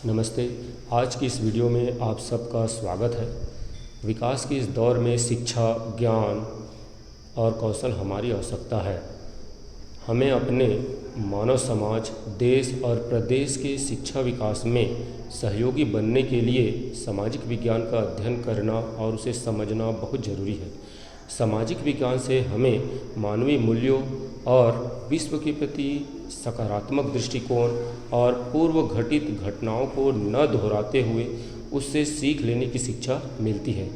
नमस्ते। आज की इस वीडियो में आप सबका स्वागत है। विकास के इस दौर में शिक्षा, ज्ञान और कौशल हमारी आवश्यकता है। हमें अपने मानव समाज, देश और प्रदेश के शिक्षा विकास में सहयोगी बनने के लिए सामाजिक विज्ञान का अध्ययन करना और उसे समझना बहुत ज़रूरी है। सामाजिक विज्ञान से हमें मानवीय मूल्यों और विश्व के प्रति सकारात्मक दृष्टिकोण और पूर्व घटित घटनाओं को न दोहराते हुए उससे सीख लेने की शिक्षा मिलती है।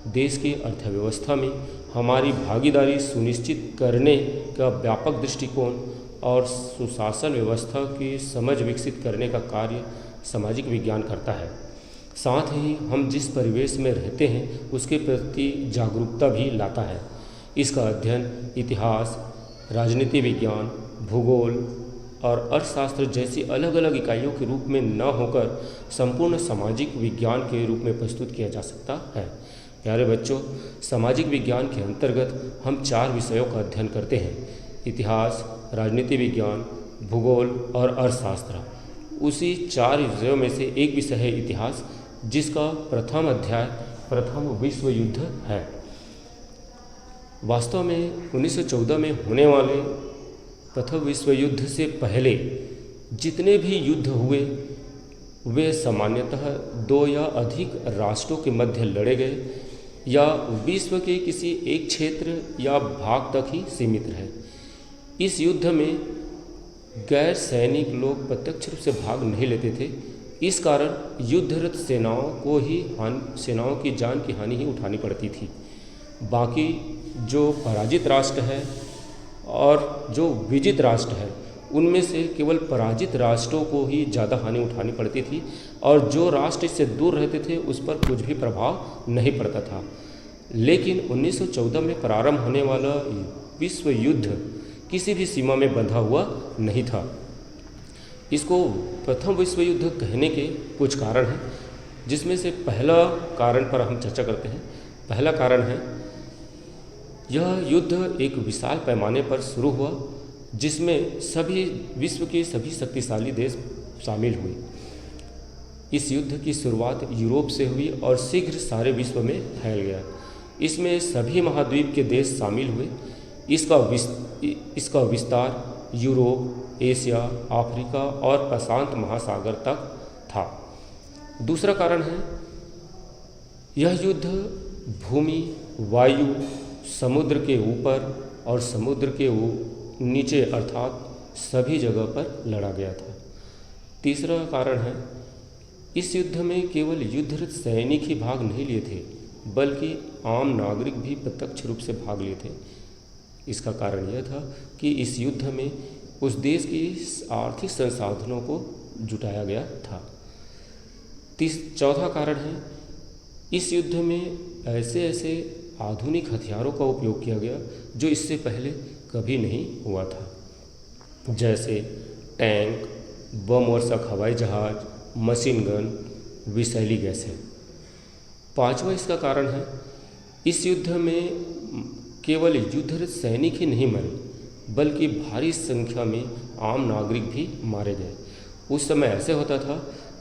देश की अर्थव्यवस्था में हमारी भागीदारी सुनिश्चित करने का व्यापक दृष्टिकोण और सुशासन व्यवस्था की समझ विकसित करने का कार्य सामाजिक विज्ञान करता है। साथ ही हम जिस परिवेश में रहते हैं उसके प्रति जागरूकता भी लाता है। इसका अध्ययन इतिहास, राजनीति विज्ञान, भूगोल और अर्थशास्त्र जैसी अलग अलग इकाइयों के रूप में न होकर संपूर्ण सामाजिक विज्ञान के रूप में प्रस्तुत किया जा सकता है। प्यारे बच्चों, सामाजिक विज्ञान के अंतर्गत हम 4 विषयों का अध्ययन करते हैं: इतिहास, राजनीति विज्ञान, भूगोल और अर्थशास्त्र। उसी 4 विषयों में से एक विषय है इतिहास, जिसका प्रथम अध्याय प्रथम विश्व युद्ध है। वास्तव में 1914 में होने वाले प्रथम विश्व युद्ध से पहले जितने भी युद्ध हुए वे सामान्यतः 2 या अधिक राष्ट्रों के मध्य लड़े गए या विश्व के किसी एक क्षेत्र या भाग तक ही सीमित रहे। इस युद्ध में गैर सैनिक लोग प्रत्यक्ष रूप से भाग नहीं लेते थे। इस कारण युद्धरत सेनाओं की जान की हानि ही उठानी पड़ती थी। बाकी जो पराजित राष्ट्र है और जो विजित राष्ट्र है उनमें से केवल पराजित राष्ट्रों को ही ज़्यादा हानि उठानी पड़ती थी और जो राष्ट्र इससे दूर रहते थे उस पर कुछ भी प्रभाव नहीं पड़ता था। लेकिन 1914 में प्रारंभ होने वाला विश्व युद्ध किसी भी सीमा में बंधा हुआ नहीं था। इसको प्रथम विश्व युद्ध कहने के कुछ कारण हैं, जिसमें से पहला कारण पर हम चर्चा करते हैं। पहला कारण है, यह युद्ध एक विशाल पैमाने पर शुरू हुआ जिसमें विश्व के सभी शक्तिशाली देश शामिल हुए। इस युद्ध की शुरुआत यूरोप से हुई और शीघ्र सारे विश्व में फैल गया। इसमें सभी महाद्वीप के देश शामिल हुए। इसका विस्तार यूरोप, एशिया, अफ्रीका और प्रशांत महासागर तक था। दूसरा कारण है, यह युद्ध भूमि, वायु, समुद्र के ऊपर और समुद्र के नीचे अर्थात सभी जगह पर लड़ा गया था। तीसरा कारण है, इस युद्ध में केवल युद्धरत सैनिक ही भाग नहीं लिए थे बल्कि आम नागरिक भी प्रत्यक्ष रूप से भाग लिए थे। इसका कारण यह था कि इस युद्ध में उस देश की आर्थिक संसाधनों को जुटाया गया था। चौथा कारण है, इस युद्ध में ऐसे आधुनिक हथियारों का उपयोग किया गया जो इससे पहले कभी नहीं हुआ था, जैसे टैंक, बम वर्षक हवाई जहाज, मशीन गन, विषैली गैसें। पांचवा इसका कारण है, इस युद्ध में केवल युद्धरत सैनिक ही नहीं मरे बल्कि भारी संख्या में आम नागरिक भी मारे गए। उस समय ऐसे होता था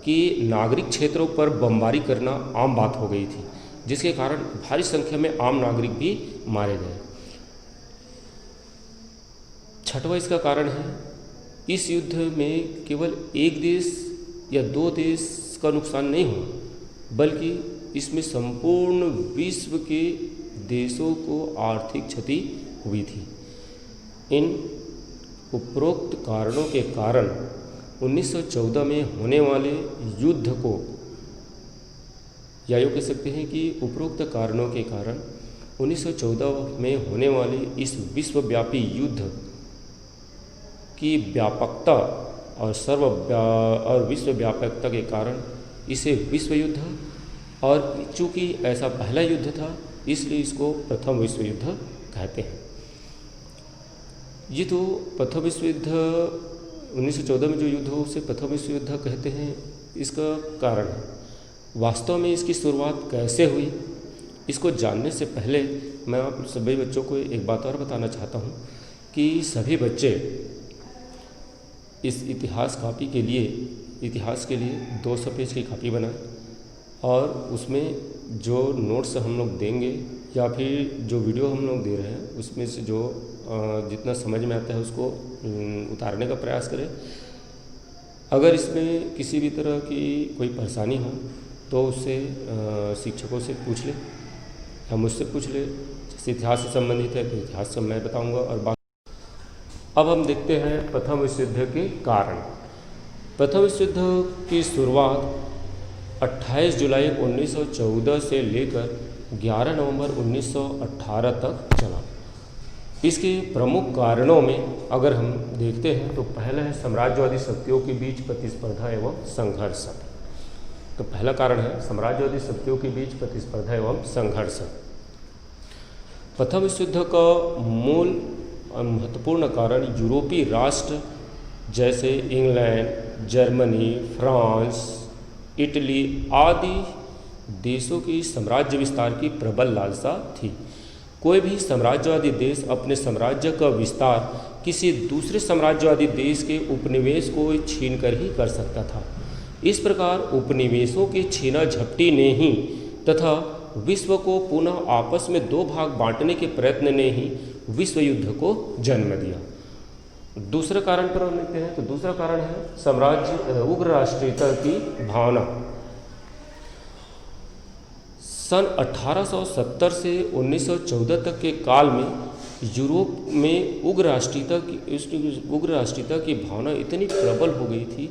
कि नागरिक क्षेत्रों पर बमबारी करना आम बात हो गई थी, जिसके कारण भारी संख्या में आम नागरिक भी मारे गए। छठवां इसका कारण है, इस युद्ध में केवल एक देश या 2 देश का नुकसान नहीं हुआ बल्कि इसमें संपूर्ण विश्व के देशों को आर्थिक क्षति हुई थी। इन उपरोक्त कारणों के कारण 1914 में होने वाले युद्ध को, या यूँ कह सकते हैं कि उपरोक्त कारणों के कारण 1914 में होने वाले इस विश्वव्यापी युद्ध की व्यापकता और विश्वव्यापकता के कारण इसे विश्व युद्ध, और चूँकि ऐसा पहला युद्ध था इसलिए इसको प्रथम विश्व युद्ध कहते हैं। ये तो प्रथम विश्व युद्ध 1914 में जो युद्ध हो उसे प्रथम विश्व युद्ध कहते हैं। इसका कारण है, वास्तव में इसकी शुरुआत कैसे हुई, इसको जानने से पहले मैं आप सभी बच्चों को एक बात और बताना चाहता हूँ कि सभी बच्चे इस इतिहास कॉपी के लिए इतिहास के लिए 200 पेज की कापी बनाएं और उसमें जो नोट्स हम लोग देंगे या फिर जो वीडियो हम लोग दे रहे हैं उसमें से जो जितना समझ में आता है उसको उतारने का प्रयास करें। अगर इसमें किसी भी तरह की कोई परेशानी हो तो उससे शिक्षकों से पूछ ले या मुझसे पूछ ले। जैसे इतिहास से संबंधित है तो इतिहास से मैं बताऊंगा। और बाकी अब हम देखते हैं प्रथम विश्व युद्ध के कारण। प्रथम विश्व युद्ध की शुरुआत 28 जुलाई 1914 से लेकर 11 नवंबर 1918 तक चला। इसके प्रमुख कारणों में अगर हम देखते हैं तो पहला है साम्राज्यवादी शक्तियों के बीच प्रतिस्पर्धा एवं संघर्ष। तो पहला कारण है साम्राज्यवादी शक्तियों के बीच प्रतिस्पर्धा एवं संघर्ष। प्रथम विश्व युद्ध का मूल महत्वपूर्ण कारण यूरोपीय राष्ट्र जैसे इंग्लैंड, जर्मनी, फ्रांस, इटली आदि देशों की साम्राज्य विस्तार की प्रबल लालसा थी। कोई भी साम्राज्यवादी देश अपने साम्राज्य का विस्तार किसी दूसरे साम्राज्यवादी देश के उपनिवेश को छीनकर ही कर सकता था। इस प्रकार उपनिवेशों की छीना झपटी ने ही तथा विश्व को पुनः आपस में दो भाग बांटने के प्रयत्न ने ही विश्व युद्ध को जन्म दिया। दूसरे कारण पर हम लेते हैं तो दूसरा कारण है साम्राज्य उग्र राष्ट्रीयता की भावना। सन 1870 से 1914 तक के काल में यूरोप में उग्र राष्ट्रीयता की भावना इतनी प्रबल हो गई थी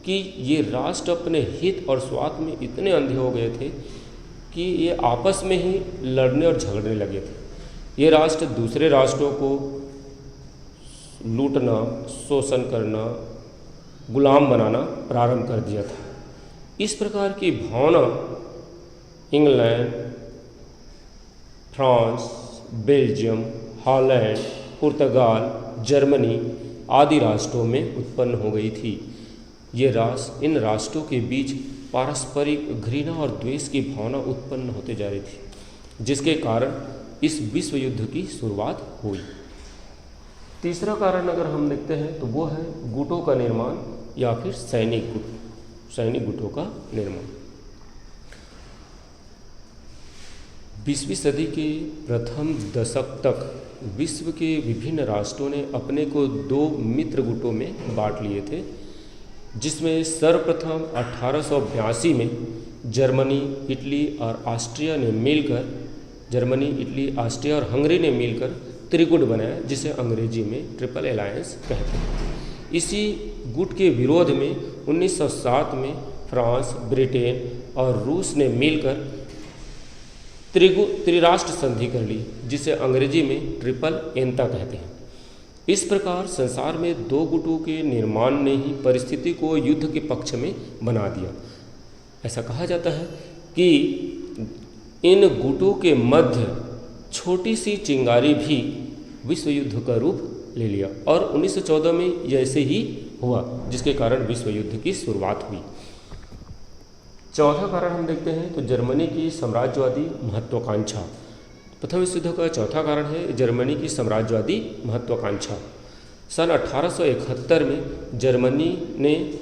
कि ये राष्ट्र अपने हित और स्वार्थ में इतने अंधे हो गए थे कि ये आपस में ही लड़ने और झगड़ने लगे थे। ये राष्ट्र दूसरे राष्ट्रों को लूटना, शोषण करना, गुलाम बनाना प्रारंभ कर दिया था। इस प्रकार की भावना इंग्लैंड, फ्रांस, बेल्जियम, हॉलैंड, पुर्तगाल, जर्मनी आदि राष्ट्रों में उत्पन्न हो गई थी। ये राष्ट्र इन राष्ट्रों के बीच पारस्परिक घृणा और द्वेष की भावना उत्पन्न होते जा रही थी, जिसके कारण इस विश्व युद्ध की शुरुआत हुई। तीसरा कारण अगर हम देखते हैं तो वो है गुटों का निर्माण या फिर सैनिक गुटों का निर्माण। 20वीं सदी के प्रथम दशक तक विश्व के विभिन्न राष्ट्रों ने अपने को दो मित्र गुटों में बांट लिए थे, जिसमें सर्वप्रथम 1882 में जर्मनी, इटली और ऑस्ट्रिया और हंगरी ने मिलकर त्रिगुट बनाया, जिसे अंग्रेजी में ट्रिपल अलायंस कहते हैं। इसी गुट के विरोध में 1907 में फ्रांस, ब्रिटेन और रूस ने मिलकर त्रिराष्ट्र संधि कर ली, जिसे अंग्रेजी में ट्रिपल एंता कहते हैं। इस प्रकार संसार में दो गुटों के निर्माण ने ही परिस्थिति को युद्ध के पक्ष में बना दिया। ऐसा कहा जाता है कि इन गुटों के मध्य छोटी सी चिंगारी भी विश्व युद्ध का रूप ले लिया और 1914 में यह ऐसे ही हुआ, जिसके कारण विश्व युद्ध की शुरुआत हुई। चौथा कारण हम देखते हैं तो जर्मनी की साम्राज्यवादी महत्वाकांक्षा। प्रथम विश्व युद्ध का चौथा कारण है जर्मनी की साम्राज्यवादी महत्वाकांक्षा। सन 1871 में जर्मनी ने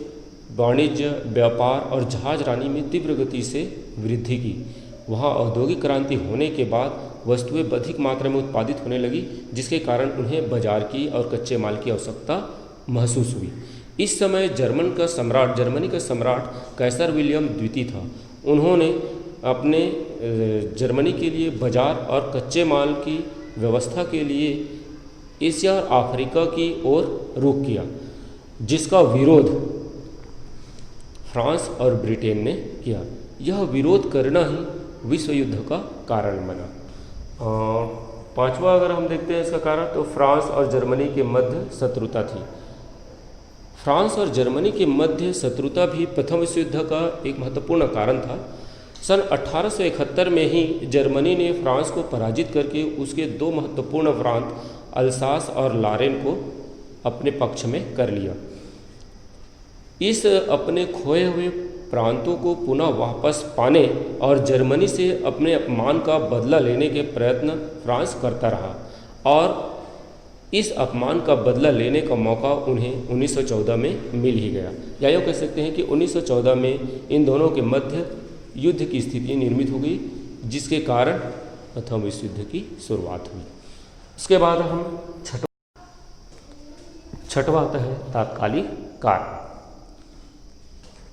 वाणिज्य, व्यापार और जहाजरानी में तीव्र गति से वृद्धि की। वहाँ औद्योगिक क्रांति होने के बाद वस्तुएं अधिक मात्रा में उत्पादित होने लगी, जिसके कारण उन्हें बाजार की और कच्चे माल की आवश्यकता महसूस हुई। इस समय जर्मनी का सम्राट कैसर विलियम द्वितीय था। उन्होंने अपने जर्मनी के लिए बाजार और कच्चे माल की व्यवस्था के लिए एशिया और अफ्रीका की ओर रुख किया, जिसका विरोध फ्रांस और ब्रिटेन ने किया। यह विरोध करना ही विश्व युद्ध का कारण बना। पांचवा अगर हम देखते हैं इसका कारण तो फ्रांस और जर्मनी के मध्य शत्रुता थी। फ्रांस और जर्मनी के मध्य शत्रुता भी प्रथम विश्व युद्ध का एक महत्वपूर्ण कारण था। सन 1871 में ही जर्मनी ने फ्रांस को पराजित करके उसके दो महत्वपूर्ण प्रांत अल्सास और लॉरेन को अपने पक्ष में कर लिया। इस अपने खोए हुए प्रांतों को पुनः वापस पाने और जर्मनी से अपने अपमान का बदला लेने के प्रयत्न फ्रांस करता रहा और इस अपमान का बदला लेने का मौका उन्हें 1914 में मिल ही गया। या यूँ कह सकते हैं कि 1914 में इन दोनों के मध्य युद्ध की स्थिति निर्मित हो गई, जिसके कारण प्रथम विश्व युद्ध की शुरुआत हुई। उसके बाद हम छठवां आता है तात्कालिक कारण।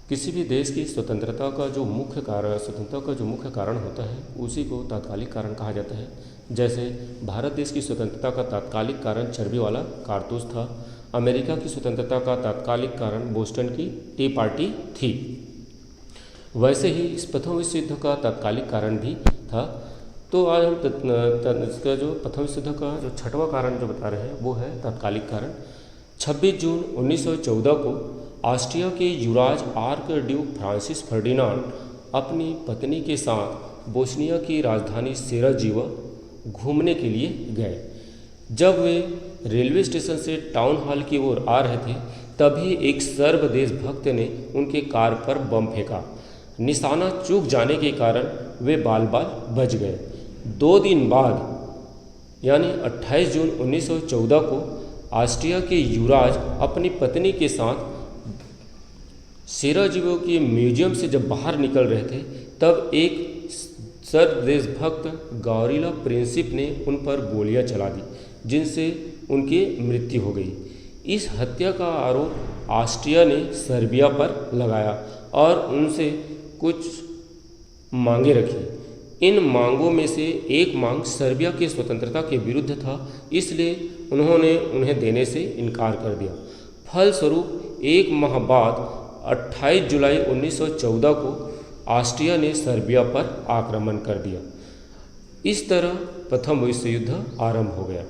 किसी भी देश की स्वतंत्रता का जो मुख्य कारण होता है उसी को तात्कालिक कारण कहा जाता है। जैसे भारत देश की स्वतंत्रता का तात्कालिक कारण चर्बी वाला कारतूस था। अमेरिका की स्वतंत्रता का तात्कालिक कारण बोस्टन की टी पार्टी थी। वैसे ही इस प्रथम विश्व युद्ध का तात्कालिक कारण भी था। तो आज हम इसका जो प्रथम विश्व युद्ध का जो छठवां कारण जो बता रहे हैं वो है तात्कालिक कारण। 26 जून 1914 को ऑस्ट्रिया के युवराज आर्कड्यूक फ्रांसिस फर्डिनांड अपनी पत्नी के साथ बोस्निया की राजधानी सेराजीवो घूमने के लिए गए। जब वे रेलवे स्टेशन से टाउन हॉल की ओर आ रहे थे तभी एक सर्ब देशभक्त ने उनके कार पर बम फेंका। निशाना चूक जाने के कारण वे बाल बाल बच गए। 2 दिन बाद यानी 28 जून 1914 को ऑस्ट्रिया के युवराज अपनी पत्नी के साथ सेराजीवो के म्यूजियम से जब बाहर निकल रहे थे तब एक सर्ब देशभक्त गौरिला प्रिंसिप ने उन पर गोलियां चला दी, जिनसे उनकी मृत्यु हो गई। इस हत्या का आरोप ऑस्ट्रिया ने सर्बिया पर लगाया और उनसे कुछ मांगे रखी। इन मांगों में से एक मांग सर्बिया की स्वतंत्रता के विरुद्ध था, इसलिए उन्होंने उन्हें देने से इनकार कर दिया। फलस्वरूप 1 माह बाद 28 जुलाई 1914 को ऑस्ट्रिया ने सर्बिया पर आक्रमण कर दिया। इस तरह प्रथम विश्व युद्ध आरंभ हो गया।